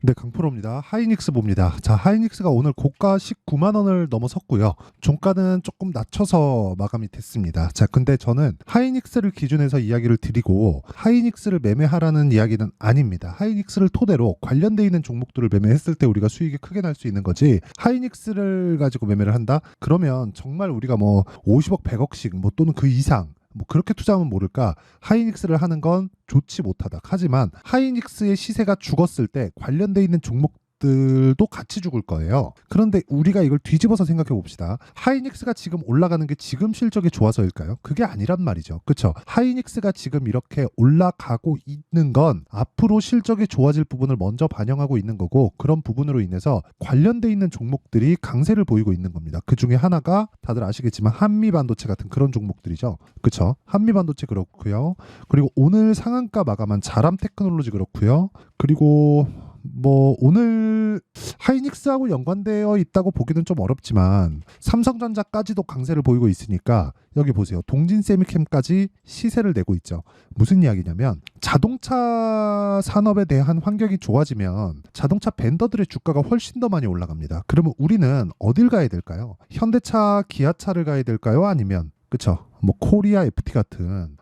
네, 강프로입니다. 하이닉스 봅니다. 자, 하이닉스가 오늘 고가 19만 원을 넘어섰고요. 종가는 조금 낮춰서 마감이 됐습니다. 자, 근데 저는 하이닉스를 기준해서 이야기를 드리고 하이닉스를 매매하라는 이야기는 아닙니다. 하이닉스를 토대로 관련돼 있는 종목들을 매매했을 때 우리가 수익이 크게 날 수 있는 거지. 하이닉스를 가지고 매매를 한다? 그러면 정말 우리가 뭐 50억, 100억씩 뭐 또는 그 이상 뭐 그렇게 투자하면 모를까 하이닉스를 하는 건 좋지 못하다. 하지만 하이닉스의 시세가 죽었을 때 관련돼 있는 종목들도 같이 죽을 거예요. 그런데 우리가 이걸 뒤집어서 생각해 봅시다. 하이닉스가 지금 올라가는 게 지금 실적이 좋아서일까요? 그게 아니란 말이죠. 그렇죠? 하이닉스가 지금 이렇게 올라가고 있는 건 앞으로 실적이 좋아질 부분을 먼저 반영하고 있는 거고, 그런 부분으로 인해서 관련돼 있는 종목들이 강세를 보이고 있는 겁니다. 그 중에 하나가 다들 아시겠지만 한미반도체 같은 그런 종목들이죠. 그렇죠? 한미반도체 그렇고요. 그리고 오늘 상한가 마감한 자람테크놀로지 그렇고요. 그리고 뭐 오늘 하이닉스하고 연관되어 있다고 보기는 좀 어렵지만 삼성전자까지도 강세를 보이고 있으니까 여기 보세요. 동진세미캠까지 시세를 내고 있죠. 무슨 이야기냐면 자동차 산업에 대한 환경이 좋아지면 자동차 벤더들의 주가가 훨씬 더 많이 올라갑니다. 그러면 우리는 어딜 가야 될까요? 현대차, 기아차를 가야 될까요? 아니면 그쵸? 뭐 코리아 FT 같은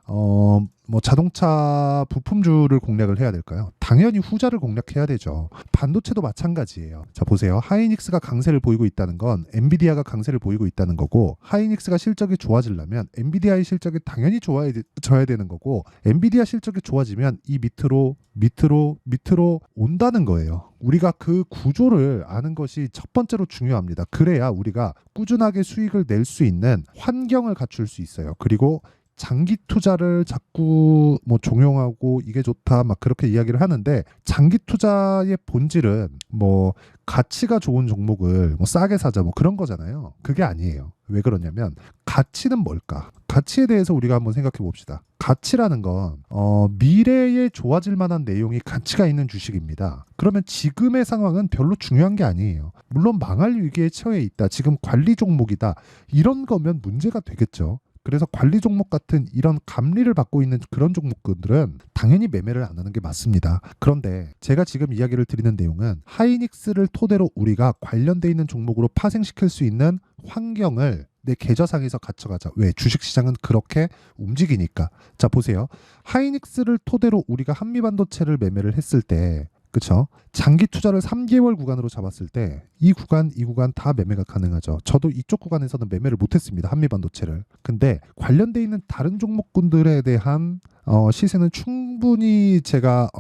뭐 자동차 부품주를 공략을 해야 될까요? 당연히 후자를 공략해야 되죠. 반도체도 마찬가지예요. 자, 보세요. 하이닉스가 강세를 보이고 있다는 건 엔비디아가 강세를 보이고 있다는 거고, 하이닉스가 실적이 좋아지려면 엔비디아의 실적이 당연히 좋아져야 되는 거고, 엔비디아 실적이 좋아지면 이 밑으로 온다는 거예요. 우리가 그 구조를 아는 것이 첫 번째로 중요합니다. 그래야 우리가 꾸준하게 수익을 낼 수 있는 환경을 갖출 수 있어요. 그리고 장기 투자를 자꾸 뭐 종용하고 이게 좋다 막 그렇게 이야기를 하는데, 장기 투자의 본질은 뭐 가치가 좋은 종목을 뭐 싸게 사자 뭐 그런 거잖아요. 그게 아니에요. 왜 그러냐면 가치는 뭘까? 가치에 대해서 우리가 한번 생각해 봅시다. 가치라는 건 미래에 좋아질 만한 내용이 가치가 있는 주식입니다. 그러면 지금의 상황은 별로 중요한 게 아니에요. 물론 망할 위기에 처해 있다, 지금 관리 종목이다, 이런 거면 문제가 되겠죠. 그래서 관리 종목 같은 이런 감리를 받고 있는 그런 종목들은 당연히 매매를 안 하는 게 맞습니다. 그런데 제가 지금 이야기를 드리는 내용은 하이닉스를 토대로 우리가 관련돼 있는 종목으로 파생시킬 수 있는 환경을 내 계좌상에서 갖춰가자. 왜? 주식시장은 그렇게 움직이니까. 자, 보세요. 하이닉스를 토대로 우리가 한미반도체를 매매를 했을 때, 그쵸? 장기 투자를 3개월 구간으로 잡았을 때 이 구간 다 매매가 가능하죠. 저도 이쪽 구간에서는 매매를 못했습니다. 한미반도체를. 근데 관련돼 있는 다른 종목군들에 대한 시세는 충분히 제가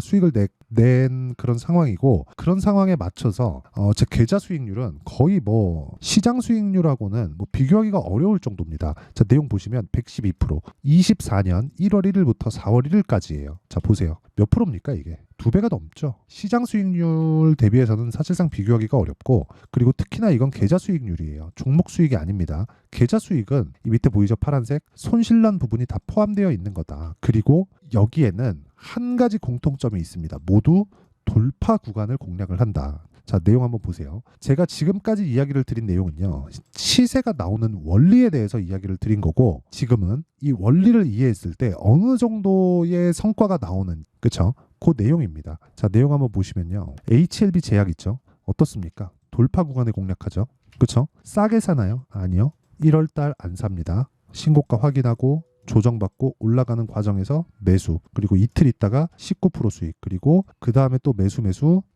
수익을 낸 그런 상황이고, 그런 상황에 맞춰서 제 계좌 수익률은 거의 뭐 시장 수익률하고는 뭐 비교하기가 어려울 정도입니다. 자, 내용 보시면 112%, 24년 1월 1일부터 4월 1일까지예요. 자, 보세요. 몇 프로입니까 이게? 2배가 넘죠. 시장 수익률 대비해서는 사실상 비교하기가 어렵고, 그리고 특히나 이건 계좌 수익률이에요. 종목 수익이 아닙니다. 계좌 수익은 이 밑에 보이죠? 파란색 손실난 부분이 다 포함되어 있는 거다. 그리고 여기에는 한 가지 공통점이 있습니다. 모두 돌파 구간을 공략을 한다. 자, 내용 한번 보세요. 제가 지금까지 이야기를 드린 내용은요, 시세가 나오는 원리에 대해서 이야기를 드린 거고, 지금은 이 원리를 이해했을 때 어느 정도의 성과가 나오는, 그쵸? 그 내용입니다. 자, 내용 한번 보시면요. HLB 제약 있죠? 어떻습니까? 돌파 구간에 공략하죠? 그쵸? 싸게 사나요? 아니요. 1월달 안 삽니다. 신고가 확인하고 조정받고 올라가는 과정에서 매수, 그리고 이틀 있다가 19% 수익, 그리고 그 다음에 또 매수,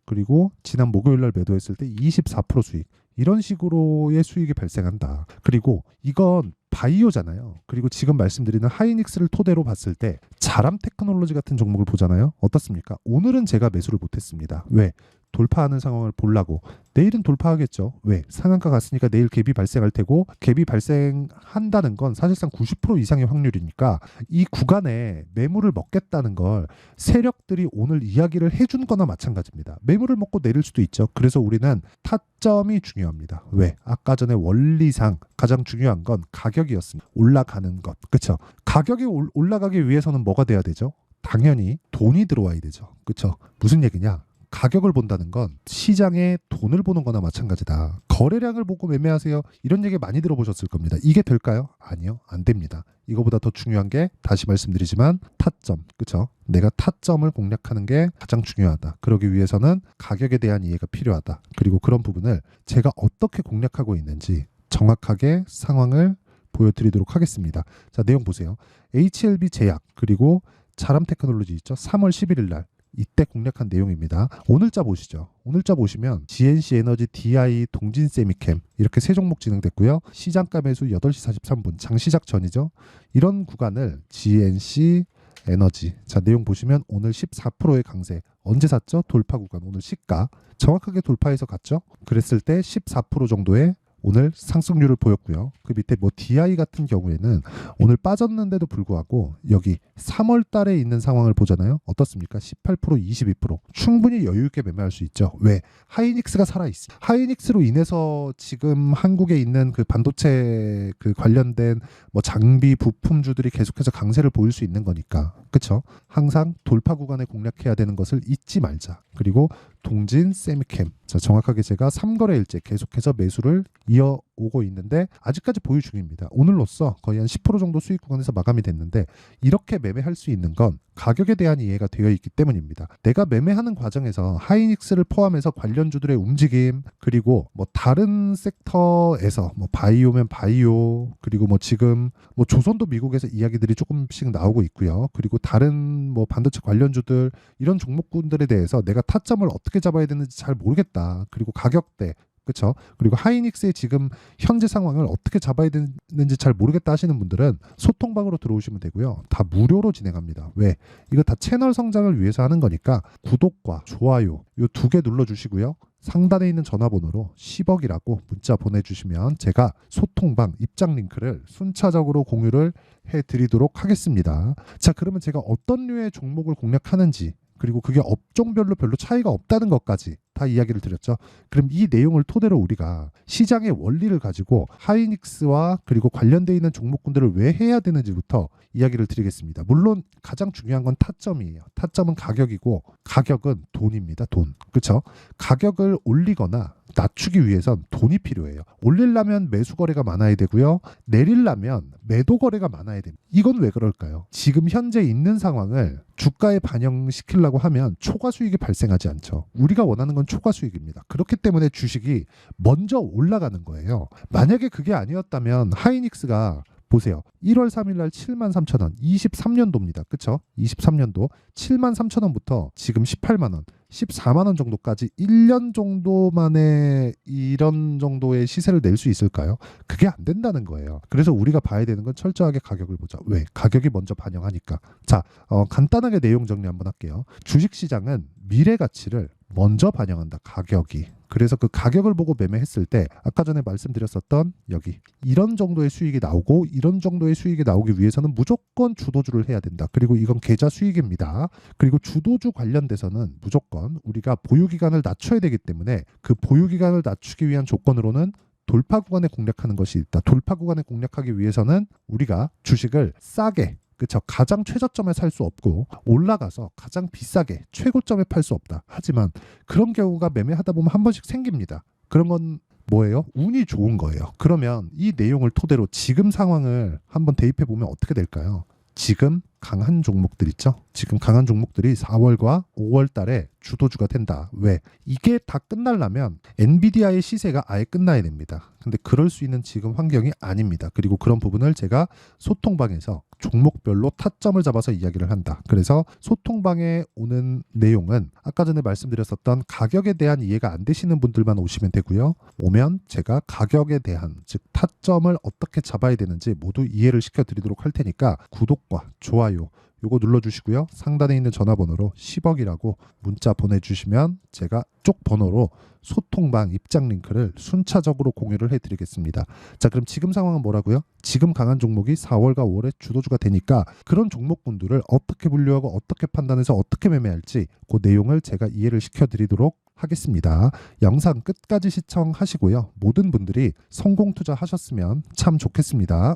그리고 지난 목요일날 매도했을 때 24% 수익, 이런 식으로의 수익이 발생한다. 그리고 이건 바이오잖아요. 그리고 지금 말씀드리는 하이닉스를 토대로 봤을 때 자람테크놀로지 같은 종목을 보잖아요. 어떻습니까? 오늘은 제가 매수를 못했습니다. 왜? 돌파하는 상황을 보려고. 내일은 돌파하겠죠. 왜? 상한가 갔으니까 내일 갭이 발생할 테고, 갭이 발생한다는 건 사실상 90% 이상의 확률이니까 이 구간에 매물을 먹겠다는 걸 세력들이 오늘 이야기를 해준 거나 마찬가지입니다. 매물을 먹고 내릴 수도 있죠. 그래서 우리는 타점이 중요합니다. 왜? 아까 전에 원리상 가장 중요한 건 가격이었습니다. 올라가는 것. 그렇죠? 가격이 올라가기 위해서는 뭐가 돼야 되죠? 당연히 돈이 들어와야 되죠. 그렇죠? 무슨 얘기냐? 가격을 본다는 건 시장에 돈을 보는 거나 마찬가지다. 거래량을 보고 매매하세요. 이런 얘기 많이 들어보셨을 겁니다. 이게 될까요? 아니요. 안 됩니다. 이거보다 더 중요한 게 다시 말씀드리지만 타점. 그쵸? 내가 타점을 공략하는 게 가장 중요하다. 그러기 위해서는 가격에 대한 이해가 필요하다. 그리고 그런 부분을 제가 어떻게 공략하고 있는지 정확하게 상황을 보여드리도록 하겠습니다. 자, 내용 보세요. HLB 제약 그리고 자람 테크놀로지 있죠. 3월 11일 날 이때 공략한 내용입니다. 오늘자 보시죠. 오늘자 보시면 GNC 에너지, DI, 동진 세미캠 이렇게 세 종목 진행됐고요. 시장가 매수 8시 43분 장시작 전이죠. 이런 구간을 GNC 에너지, 자 내용 보시면 오늘 14%의 강세. 언제 샀죠? 돌파 구간. 오늘 시가 정확하게 돌파해서 갔죠. 그랬을 때 14% 정도의 오늘 상승률을 보였고요. 그 밑에 뭐 DI 같은 경우에는 오늘 빠졌는데도 불구하고 여기 3월 달에 있는 상황을 보잖아요. 어떻습니까? 18%, 22%. 충분히 여유 있게 매매할 수 있죠. 왜? 하이닉스가 살아있어. 하이닉스로 인해서 지금 한국에 있는 그 반도체 그 관련된 뭐 장비 부품주들이 계속해서 강세를 보일 수 있는 거니까. 그쵸? 항상 돌파 구간에 공략해야 되는 것을 잊지 말자. 그리고 동진 세미캠. 자, 정확하게 제가 3거래일째 계속해서 매수를 이어오고 있는데 아직까지 보유 중입니다. 오늘로써 거의 한 10% 정도 수익 구간에서 마감이 됐는데 이렇게 매매할 수 있는 건 가격에 대한 이해가 되어 있기 때문입니다. 내가 매매하는 과정에서 하이닉스를 포함해서 관련주들의 움직임 그리고 뭐 다른 섹터에서 뭐 바이오면 바이오 그리고 뭐 지금 뭐 조선도 미국에서 이야기들이 조금씩 나오고 있고요. 그리고 다른 뭐 반도체 관련주들 이런 종목군들에 대해서 내가 타점을 어떻게 잡아야 되는지 잘 모르겠다. 그리고 가격대 그렇죠. 그리고 하이닉스의 지금 현재 상황을 어떻게 잡아야 되는지 잘 모르겠다 하시는 분들은 소통방으로 들어오시면 되고요. 다 무료로 진행합니다. 왜? 이거 다 채널 성장을 위해서 하는 거니까 구독과 좋아요 요 2개 눌러주시고요. 상단에 있는 전화번호로 10억이라고 문자 보내주시면 제가 소통방 입장 링크를 순차적으로 공유를 해드리도록 하겠습니다. 자, 그러면 제가 어떤 류의 종목을 공략하는지 그리고 그게 업종별로 별로 차이가 없다는 것까지 다 이야기를 드렸죠. 그럼 이 내용을 토대로 우리가 시장의 원리를 가지고 하이닉스와 그리고 관련되어 있는 종목군들을 왜 해야 되는지부터 이야기를 드리겠습니다. 물론 가장 중요한 건 타점이에요. 타점은 가격이고 가격은 돈입니다. 돈. 그렇죠? 가격을 올리거나 낮추기 위해선 돈이 필요해요. 올리려면 매수 거래가 많아야 되고요. 내리려면 매도 거래가 많아야 됩니다. 이건 왜 그럴까요? 지금 현재 있는 상황을 주가에 반영시키려고 하면 초과 수익이 발생하지 않죠. 우리가 원하는 건 초과 수익입니다. 그렇기 때문에 주식이 먼저 올라가는 거예요. 만약에 그게 아니었다면 하이닉스가 보세요. 1월 3일 날 73,000원, 23년도입니다. 그쵸? 23년도 73,000원부터 지금 18만원, 14만원 정도까지 1년 정도 만에 이런 정도의 시세를 낼 수 있을까요? 그게 안 된다는 거예요. 그래서 우리가 봐야 되는 건 철저하게 가격을 보자. 왜? 가격이 먼저 반영하니까. 자, 간단하게 내용 정리 한번 할게요. 주식시장은 미래 가치를 먼저 반영한다. 가격이. 그래서 그 가격을 보고 매매했을 때 아까 전에 말씀드렸었던 여기 이런 정도의 수익이 나오고 이런 정도의 수익이 나오기 위해서는 무조건 주도주를 해야 된다. 그리고 이건 계좌 수익입니다. 그리고 주도주 관련돼서는 무조건 우리가 보유기간을 낮춰야 되기 때문에 그 보유기간을 낮추기 위한 조건으로는 돌파 구간에 공략하는 것이 있다. 돌파 구간에 공략하기 위해서는 우리가 주식을 싸게 그쵸. 가장 최저점에 살 수 없고 올라가서 가장 비싸게 최고점에 팔 수 없다. 하지만 그런 경우가 매매하다 보면 한 번씩 생깁니다. 그런 건 뭐예요? 운이 좋은 거예요. 그러면 이 내용을 토대로 지금 상황을 한번 대입해 보면 어떻게 될까요? 지금 강한 종목들 있죠? 지금 강한 종목들이 4월과 5월 달에 주도주가 된다. 왜? 이게 다 끝나려면 엔비디아의 시세가 아예 끝나야 됩니다. 근데 그럴 수 있는 지금 환경이 아닙니다. 그리고 그런 부분을 제가 소통방에서 종목별로 타점을 잡아서 이야기를 한다. 그래서 소통방에 오는 내용은 아까 전에 말씀드렸었던 가격에 대한 이해가 안 되시는 분들만 오시면 되고요. 오면 제가 가격에 대한 즉 타점을 어떻게 잡아야 되는지 모두 이해를 시켜드리도록 할 테니까 구독과 좋아요 요거 눌러주시고요. 상단에 있는 전화번호로 10억이라고 문자 보내주시면 제가 쪽 번호로 소통방 입장 링크를 순차적으로 공유를 해드리겠습니다. 자, 그럼 지금 상황은 뭐라고요? 지금 강한 종목이 4월과 5월에 주도주가 되니까 그런 종목군들을 어떻게 분류하고 어떻게 판단해서 어떻게 매매할지 그 내용을 제가 이해를 시켜드리도록 하겠습니다. 영상 끝까지 시청하시고요. 모든 분들이 성공 투자하셨으면 참 좋겠습니다.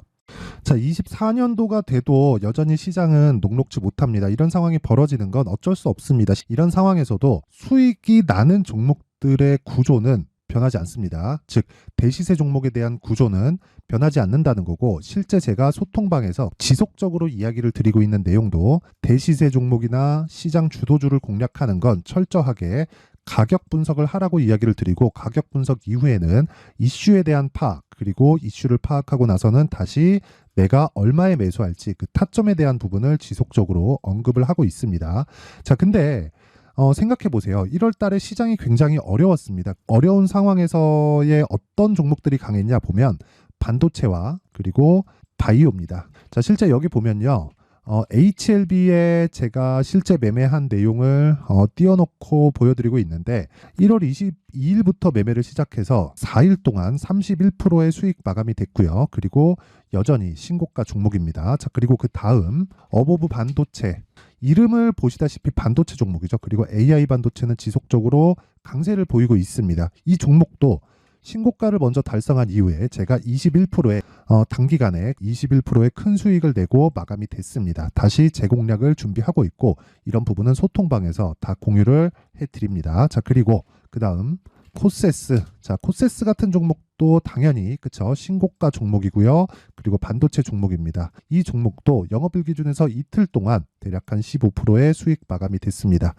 자, 24년도가 돼도 여전히 시장은 녹록지 못합니다. 이런 상황이 벌어지는 건 어쩔 수 없습니다. 이런 상황에서도 수익이 나는 종목들의 구조는 변하지 않습니다. 즉, 대시세 종목에 대한 구조는 변하지 않는다는 거고, 실제 제가 소통방에서 지속적으로 이야기를 드리고 있는 내용도 대시세 종목이나 시장 주도주를 공략하는 건 철저하게 가격 분석을 하라고 이야기를 드리고, 가격 분석 이후에는 이슈에 대한 파악, 그리고 이슈를 파악하고 나서는 다시 내가 얼마에 매수할지 그 타점에 대한 부분을 지속적으로 언급을 하고 있습니다. 자, 근데 생각해 보세요. 1월 달에 시장이 굉장히 어려웠습니다. 어려운 상황에서의 어떤 종목들이 강했냐 보면 반도체와 그리고 바이오입니다. 자, 실제 여기 보면요. HLB에 제가 실제 매매한 내용을 띄워놓고 보여드리고 있는데 1월 22일부터 매매를 시작해서 4일 동안 31%의 수익 마감이 됐고요. 그리고 여전히 신고가 종목입니다. 자, 그리고 그 다음 어보브 반도체, 이름을 보시다시피 반도체 종목이죠. 그리고 AI 반도체는 지속적으로 강세를 보이고 있습니다. 이 종목도 신고가를 먼저 달성한 이후에 제가 21%의 단기간에 21%의 큰 수익을 내고 마감이 됐습니다. 다시 재공략을 준비하고 있고, 이런 부분은 소통방에서 다 공유를 해드립니다. 자, 그리고 그 다음 코세스. 자, 코세스 같은 종목도 당연히 그쵸, 신고가 종목이고요. 그리고 반도체 종목입니다. 이 종목도 영업일 기준에서 이틀 동안 대략 한 15%의 수익 마감이 됐습니다.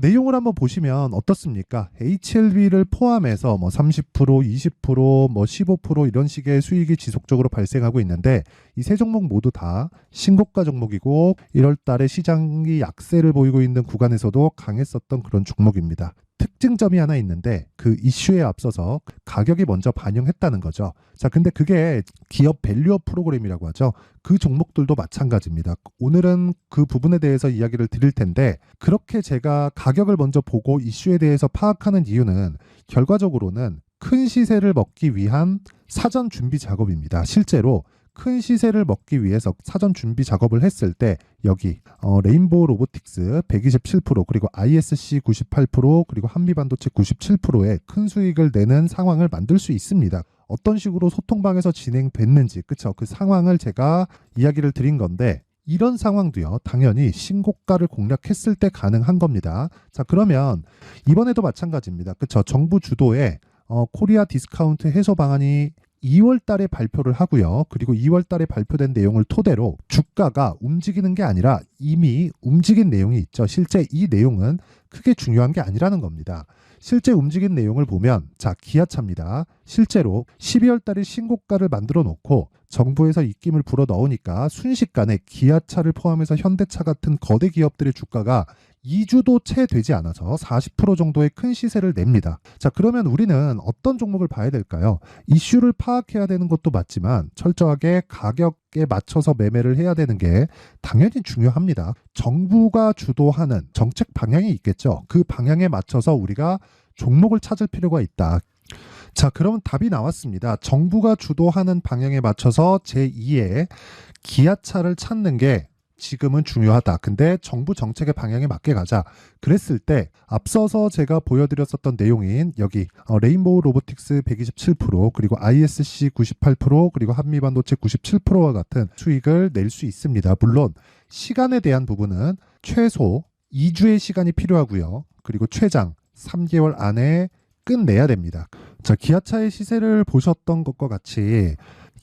내용을 한번 보시면 어떻습니까? HLB를 포함해서 뭐 30%, 20%, 뭐 15% 이런 식의 수익이 지속적으로 발생하고 있는데, 이 세 종목 모두 다 신고가 종목이고 1월 달에 시장이 약세를 보이고 있는 구간에서도 강했었던 그런 종목입니다. 특징점이 하나 있는데 그 이슈에 앞서서 가격이 먼저 반영했다는 거죠. 자, 근데 그게 기업 밸류업 프로그램이라고 하죠. 그 종목들도 마찬가지입니다. 오늘은 그 부분에 대해서 이야기를 드릴 텐데, 그렇게 제가 가격을 먼저 보고 이슈에 대해서 파악하는 이유는 결과적으로는 큰 시세를 먹기 위한 사전 준비 작업입니다. 실제로 큰 시세를 먹기 위해서 사전 준비 작업을 했을 때 여기 레인보우 로보틱스 127%, 그리고 ISC 98%, 그리고 한미반도체 97%의 큰 수익을 내는 상황을 만들 수 있습니다. 어떤 식으로 소통방에서 진행됐는지, 그쵸? 그 상황을 제가 이야기를 드린 건데, 이런 상황도요, 당연히 신고가를 공략했을 때 가능한 겁니다. 자, 그러면 이번에도 마찬가지입니다. 그쵸? 정부 주도의 코리아 디스카운트 해소 방안이 2월 달에 발표를 하고요. 그리고 2월 달에 발표된 내용을 토대로 주가가 움직이는 게 아니라 이미 움직인 내용이 있죠. 실제 이 내용은 크게 중요한 게 아니라는 겁니다. 실제 움직인 내용을 보면, 자, 기아차입니다. 실제로 12월 달에 신고가를 만들어 놓고 정부에서 입김을 불어 넣으니까 순식간에 기아차를 포함해서 현대차 같은 거대 기업들의 주가가 2주도 채 되지 않아서 40% 정도의 큰 시세를 냅니다. 자, 그러면 우리는 어떤 종목을 봐야 될까요? 이슈를 파악해야 되는 것도 맞지만 철저하게 가격에 맞춰서 매매를 해야 되는 게 당연히 중요합니다. 정부가 주도하는 정책 방향이 있겠죠. 그 방향에 맞춰서 우리가 종목을 찾을 필요가 있다. 자, 그러면 답이 나왔습니다. 정부가 주도하는 방향에 맞춰서 제2의 기아차를 찾는 게 지금은 중요하다. 근데 정부 정책의 방향에 맞게 가자. 그랬을 때 앞서서 제가 보여드렸었던 내용인 여기 레인보우 로보틱스 127%, 그리고 ISC 98%, 그리고 한미반도체 97%와 같은 수익을 낼 수 있습니다. 물론 시간에 대한 부분은 최소 2주의 시간이 필요하고요. 그리고 최장 3개월 안에 끝내야 됩니다. 자, 기아차의 시세를 보셨던 것과 같이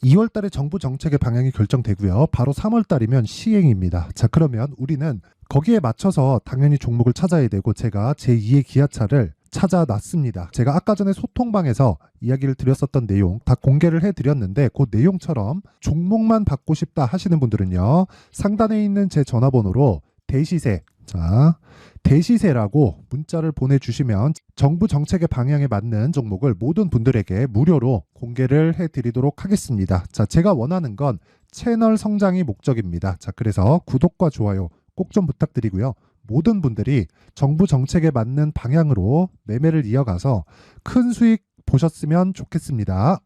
2월 달에 정부 정책의 방향이 결정되고요. 바로 3월 달이면 시행입니다. 자, 그러면 우리는 거기에 맞춰서 당연히 종목을 찾아야 되고, 제가 제2의 기아차를 찾아놨습니다. 제가 아까 전에 소통방에서 이야기를 드렸었던 내용 다 공개를 해드렸는데, 그 내용처럼 종목만 받고 싶다 하시는 분들은요, 상단에 있는 제 전화번호로 대시세, 자, 대시세라고 문자를 보내주시면 정부 정책의 방향에 맞는 종목을 모든 분들에게 무료로 공개를 해드리도록 하겠습니다. 자, 제가 원하는 건 채널 성장이 목적입니다. 자, 그래서 구독과 좋아요 꼭 좀 부탁드리고요. 모든 분들이 정부 정책에 맞는 방향으로 매매를 이어가서 큰 수익 보셨으면 좋겠습니다.